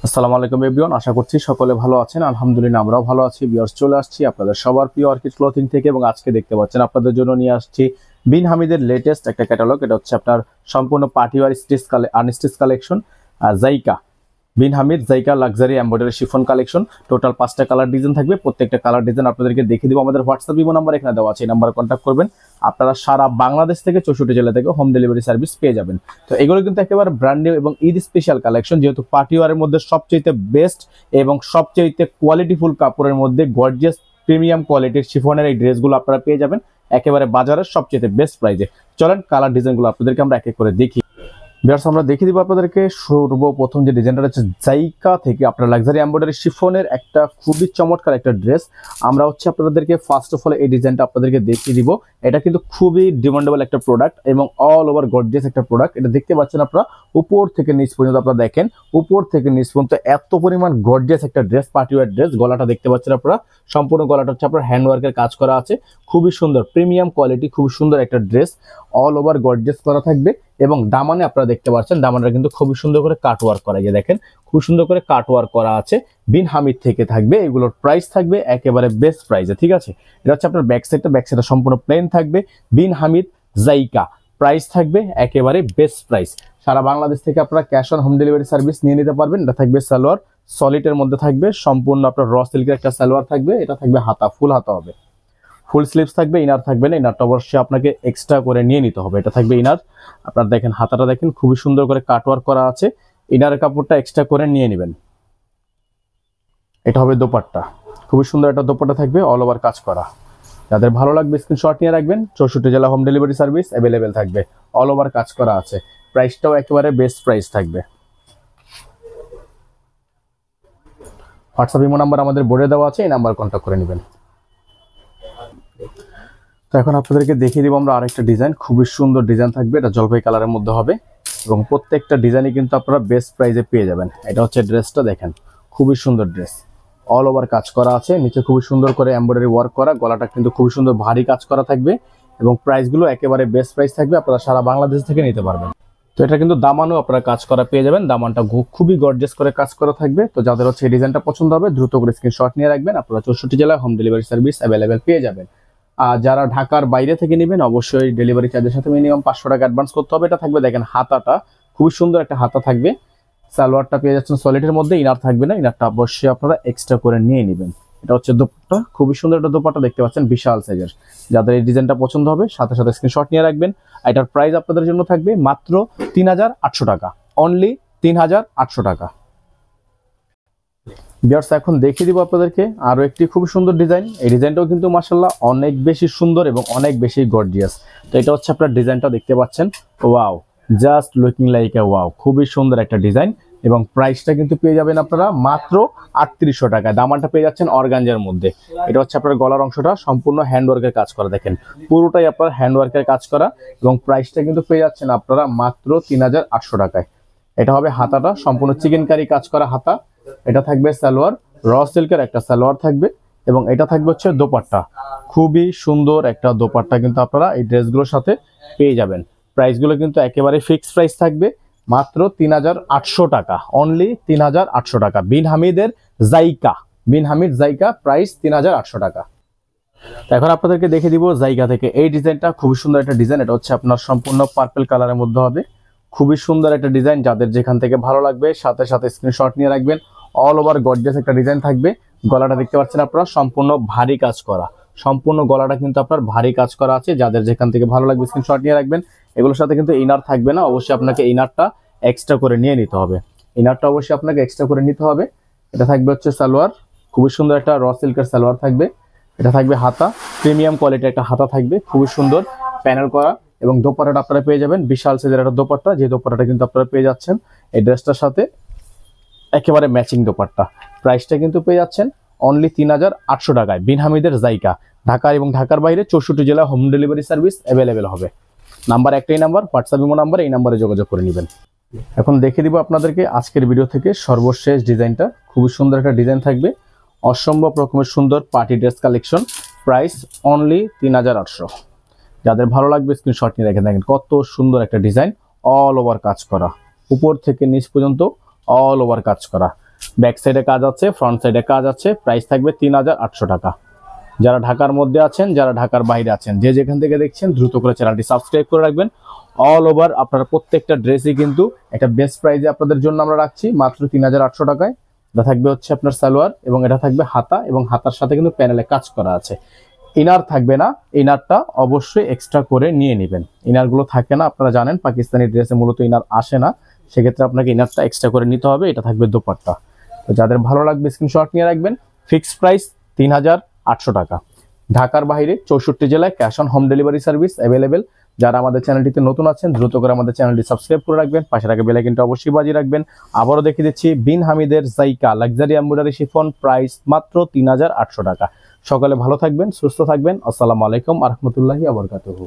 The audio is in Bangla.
আসসালামু আলাইকুম এভরিওয়ান, আশা করছি সকলে ভালো আছেন। আলহামদুলিল্লাহ আমরাও ভালো আছি। ভিউয়ার্স, চলে আসছি আপনাদের সবার প্রিয় অর্কিড ক্লথিং থেকে এবং আজকে দেখতে পাচ্ছেন আপনাদের জন্য নিয়ে আসছি বিন হামিদের লেটেস্ট একটা ক্যাটালগ। এটা হচ্ছে আপনার সম্পূর্ণ partywear unstitch collection. Zaika Bin Hamid Zaika luxury embroidery chiffon collection. Total 5টা কালার ডিজাইন থাকবে। প্রত্যেকটা কালার ডিজাইন আপনাদেরকে দেখিয়ে দিব। আমাদের হোয়াটসঅ্যাপ ইমো নাম্বার এখানে দেওয়া আছে, এই নাম্বারে কন্ট্যাক্ট করবেন। আপনারা সারা বাংলাদেশ থেকে 64 জেলা থেকে হোম ডেলিভারি সার্ভিস পেয়ে যাবেন। তো এগুলো কিন্তু একেবারে ব্র্যান্ড নিউ এবং ঈদ স্পেশাল কালেকশন, যেহেতু পার্টিওয়ারের মধ্যে সবচেয়ে বেস্ট এবং সবচেয়ে কোয়ালিটিফুল কাপড়ের মধ্যে গর্জিয়াস প্রিমিয়াম কোয়ালিটির শিফনের এই ড্রেসগুলো আপনারা পেয়ে যাবেন একেবারে বাজারের সবচেয়ে বেস্ট প্রাইসে। চলেন কালার ডিজাইনগুলো আপনাদেরকে আমরা এক এক করে দেখি। ভিউয়ার্স, আমরা দেখিয়ে দিব আপনাদেরকে সর্বপ্রথম যে ডিজাইনটা হচ্ছে জাইকা থেকে আপনার লাক্সারি এমব্রয়ডারি শিফনের একটা খুবই চমৎকার একটা ড্রেস। আমরা হচ্ছে আপনাদেরকে ফার্স্ট অফ অল এই ডিজাইনটা আপনাদেরকে দেখিয়ে দিব। এটা কিন্তু খুবই ডিমান্ডেবল একটা প্রোডাক্ট এবং অল ওভার গর্জিয়াস একটা প্রোডাক্ট। এটা দেখতে পাচ্ছেন আপনারা উপর থেকে নিচ পর্যন্ত, আপনারা দেখেন উপর থেকে নিচ পর্যন্ত এত পরিমাণ গর্জিয়াস একটা ড্রেস, পার্টিওয়ার ড্রেস। গলাটা দেখতে পাচ্ছেন আপনারা, সম্পূর্ণ গলাটা হচ্ছে আপনার হ্যান্ডওয়ার্কের কাজ করা আছে, খুবই সুন্দর প্রিমিয়াম কোয়ালিটি, খুব সুন্দর একটা ড্রেস, অল ওভার গর্জিয়াস করা থাকবে। এবং দামানে আপনারা দেখতে পাচ্ছেন দামানটা কিন্তু খুবই সুন্দর করে কাট ওয়ার্ক করা, যে দেখেন খুব সুন্দর করে কাট ওয়ার্ক করা আছে। বিন হামিদ থেকে থাকবে, এগুলোর প্রাইস থাকবে একেবারে বেস্ট প্রাইসে, ঠিক আছে। এটা হচ্ছে আপনার ব্যাক সাইডটা সম্পূর্ণ প্লেন থাকবে। বিন হামিদ জাইকা প্রাইস থাকবে একেবারে বেস্ট প্রাইস। সারা বাংলাদেশ থেকে আপনারা cash on home delivery service নিয়ে নিতে পারবেন। এটা থাকবে সালোয়ার, সলিডের মধ্যে থাকবে, সম্পূর্ণ আপনার র সিল্কের একটা সালোয়ার থাকবে। এটা থাকবে হাতা, ফুল হাতা হবে, ফুল স্লিভস থাকবে। ইনার থাকবে না, ইনারটা অবশ্যই আপনাকে এক্সট্রা করে নিয়ে নিতে হবে। এটা থাকবে ইনার। আপনারা দেখেন হাতাটা দেখেন খুবই সুন্দর করে কাটওয়ার্ক করা আছে, ইনারের কাপড়টা এক্সট্রা করে নিয়ে নেবেন। এটা হবে দোপাট্টা, খুবই সুন্দর একটা দোপাট্টা থাকবে, অল ওভার কাজ করা। যাদের ভালো লাগবে স্ক্রিনশট নিয়ে রাখবেন। 64 জেলা হোম ডেলিভারি সার্ভিস অ্যাভেলেবেল থাকবে, অল ওভার কাজ করা আছে। প্রাইসটাও একেবারে বেস্ট প্রাইস থাকবে। হোয়াটসঅ্যাপ ইমো নাম্বার আমাদের বোর্ডে দেওয়া আছে, এই নাম্বার কন্ট্যাক্ট করে নেবেন। তো এখন আপনাদেরকে দেখিয়ে দিব আমরা আরেকটা ডিজাইন, খুবই সুন্দর ডিজাইন থাকবে। এটা জলপাই কালারের মধ্যে হবে এবং প্রত্যেকটা ডিজাইনই কিন্তু আপনারা বেস্ট প্রাইসে পেয়ে যাবেন। এটা হচ্ছে ড্রেসটা, দেখেন খুবই সুন্দর ড্রেস, অল ওভার কাজ করা আছে, নিচে খুবই সুন্দর করে এমব্রয়ডারি ওয়ার্ক করা, গলাটা কিন্তু খুবই সুন্দর ভারী কাজ করা থাকবে এবং প্রাইসগুলো একেবারে বেস্ট প্রাইস থাকবে। আপনারা সারা বাংলাদেশ থেকে নিতে পারবেন। তো এটা কিন্তু দামানও আপনারা কাজ করা পেয়ে যাবেন, দামানটা খুবই গর্জিয়াস করে কাজ করা থাকবে। তো যাদের হচ্ছে এই ডিজাইনটা পছন্দ হবে দ্রুত করে স্ক্রিনশট নিয়ে রাখবেন। আপনারা 64 জেলায় হোম ডেলিভারি সার্ভিস অ্যাভেলেবেল পেয়ে যাবেন। আর যারা ঢাকার বাইরে থেকে নেবেন অবশ্যই ডেলিভারি চার্জের সাথে মিনিমাম 500 টাকা অ্যাডভান্স করতে হবে। এটা থাকবে দেখেন হাতাটা খুবই সুন্দর একটা হাতা থাকবে, সালোয়ারটা পেয়ে যাচ্ছেন সলিডের মধ্যে, ইনার থাকবে না, ইনারটা অবশ্যই আপনারা এক্সট্রা করে নিয়ে নেবেন। এটা হচ্ছে দোপাট্টা, খুবই সুন্দর একটা দোপাট্টা দেখতে পাচ্ছেন, বিশাল সাইজের। যাদের এই ডিজাইনটা পছন্দ হবে সাথে সাথে স্ক্রিনশট নিয়ে রাখবেন। এটার প্রাইস আপনাদের জন্য থাকবে মাত্র 3800 টাকা, অনলি 3800 টাকা। ভিউয়ার্স, এখন দেখিয়ে দিব আপনাদেরকে আরো একটি খুব সুন্দর ডিজাইন। এই ডিজাইনটাও কিন্তু মাশাআল্লাহ অনেক বেশি সুন্দর এবং অনেক বেশি গর্জিয়াস। তো এটা হচ্ছে আপনার ডিজাইনটা দেখতে পাচ্ছেন, wow, just looking like a wow, খুবই সুন্দর একটা ডিজাইন এবং প্রাইসটা কিন্তু পেয়ে যাবেন আপনারা মাত্র 3800 টাকা। দামানটা পেয়ে যাচ্ছেন অর্গানজার মধ্যে। এটা হচ্ছে আপনার গলার অংশটা সম্পূর্ণ হ্যান্ডওয়ার্কের কাজ করা, দেখেন পুরোটাই আপনার হ্যান্ডওয়ার্কের কাজ করা এবং প্রাইসটা কিন্তু পেয়ে যাচ্ছেন আপনারা মাত্র 3800 টাকায়। এটা হবে হাতাটা, সম্পূর্ণ চিকেন কারি কাজ করা হাতা। এটা থাকবে সালোয়ার, র সিল্কের একটা সালোয়ার থাকবে এবং এটা থাকবে হচ্ছে দোপাট্টা, খুবই সুন্দর একটা দোপাট্টা কিন্তু আপনারা এই ড্রেসগুলোর সাথে পেয়ে যাবেন। প্রাইসগুলো কিন্তু একেবারে ফিক্সড প্রাইস থাকবে মাত্র 3800 টাকা, অনলি 3800 টাকা। বিন হামিদের JICA, Bin Hamid JICA, price 3800 টাকা। এখন আপনাদেরকে দেখে দিব জাইকা থেকে এই ডিজাইনটা, খুবই সুন্দর একটা ডিজাইন। এটা হচ্ছে আপনার সম্পূর্ণ পার্পল কালারের মধ্যে হবে, খুবই সুন্দর একটা ডিজাইন। যাদের যেখান থেকে ভালো লাগবে সাথে সাথে স্ক্রিনশট নিয়ে রাখবেন। অল ওভার গর্জিয়াস একটা ডিজাইন থাকবে। গলাটা দেখতে পাচ্ছেন আপনারা সম্পূর্ণ ভারী কাজ করা, সম্পূর্ণ গলাটা কিন্তু আপনার ভারী কাজ করা আছে। যাদের যেখান থেকে ভালো লাগবে স্ক্রিনশট নিয়ে রাখবেন। এগুলোর সাথে কিন্তু ইনার থাকবে না, অবশ্যই আপনাকে ইনারটা এক্সট্রা করে নিয়ে নিতে হবে। ইনারটা অবশ্যই আপনাকে এক্সট্রা করে নিতে হবে। এটা থাকবে হচ্ছে সালোয়ার, খুবই সুন্দর একটা র সিল্কের সালোয়ার থাকবে। এটা থাকবে হাতা, প্রিমিয়াম কোয়ালিটির একটা হাতা থাকবে, খুবই সুন্দর প্যানেল করা এবং দোপাট্টাটা আপনারা পেয়ে যাবেন বিশাল সাইজের একটা দোপাট্টা, যে দোপাট্টাটা কিন্তু আপনারা পেয়ে যাচ্ছেন এই ড্রেসটার সাথে একেবারে ম্যাচিং দোপাট্টা। প্রাইসটা কিন্তু পেয়ে যাচ্ছেন অনলি 3800 টাকায়। বিন হামিদের জাইকা, ঢাকা এবং ঢাকার বাইরে 64 জেলা হোম ডেলিভারি সার্ভিস অ্যাভেলেবেল হবে। নাম্বার একটাই নাম্বার, হোয়াটসঅ্যাপ ইমো নাম্বার, এই নাম্বারে যোগাযোগ করে নেবেন। এখন দেখে দিব আপনাদেরকে আজকের ভিডিও থেকে সর্বশেষ ডিজাইনটা, খুবই সুন্দর একটা ডিজাইন থাকবে, অসম্ভব রকমের সুন্দর party dress collection. Price only 3800। যাদের ভালো লাগবে স্ক্রিনশট নিয়ে রেখে দেখেন কত সুন্দর একটা ডিজাইন, অল ওভার কাজ করা, উপর থেকে নিচ পর্যন্ত অল ওভার কাজ করা। ব্যাক সাইডে কাজ আছে, ফ্রন্ট সাইডে কাজ আছে। প্রাইস থাকবে 3800 টাকা। যারা ঢাকার মধ্যে আছেন, যারা ঢাকার বাইরে আছেন, যে যেখান থেকে দেখছেন দ্রুত করে চ্যানেলটি সাবস্ক্রাইব করে রাখবেন। অল ওভার আপনারা প্রত্যেকটা ড্রেসই কিন্তু একটা বেস্ট প্রাইসে আপনাদের জন্য আমরা রাখছি, মাত্র 3800 টাকায়। এটা থাকবে হচ্ছে আপনার সালোয়ার এবং এটা থাকবে হাতা, এবং হাতার সাথে কিন্তু প্যানেলে কাজ করা আছে। ইনার থাকবে না, ইনারটা অবশ্যই এক্সট্রা করে নিয়ে নেবেন। ইনারগুলো থাকে না, আপনারা জানেন পাকিস্তানি ড্রেসে মূলত ইনার আসে না, সেক্ষেত্রে আপনাকে ইনারটা এক্সট্রা করে নিতে হবে। এটা থাকবে দোপাট্টা। তো যাদের ভালো লাগবে স্ক্রিনশট নিয়ে রাখবেন। ফিক্সড প্রাইস 3800 টাকা। ঢাকার বাইরে 64 জেলায় cash on home delivery service available. যারা আমাদের চ্যানেলটিতে নতুন আছেন দ্রুত করে আমাদের চ্যানেলটি সাবস্ক্রাইব করে রাখবেন, পাশে থাকা বেল আইকনটা অবশ্যই বাজিয়ে রাখবেন। আবারও দেখিয়ে দিচ্ছি বিন হামিদের Zaika luxury embroidery chiffon, price মাত্র 3800 টাকা। সকালে ভালো থাকবেন, সুস্থ থাকবেন। আসসালামু আলাইকুম ওয়া রাহমাতুল্লাহি ওয়া বারাকাতুহু।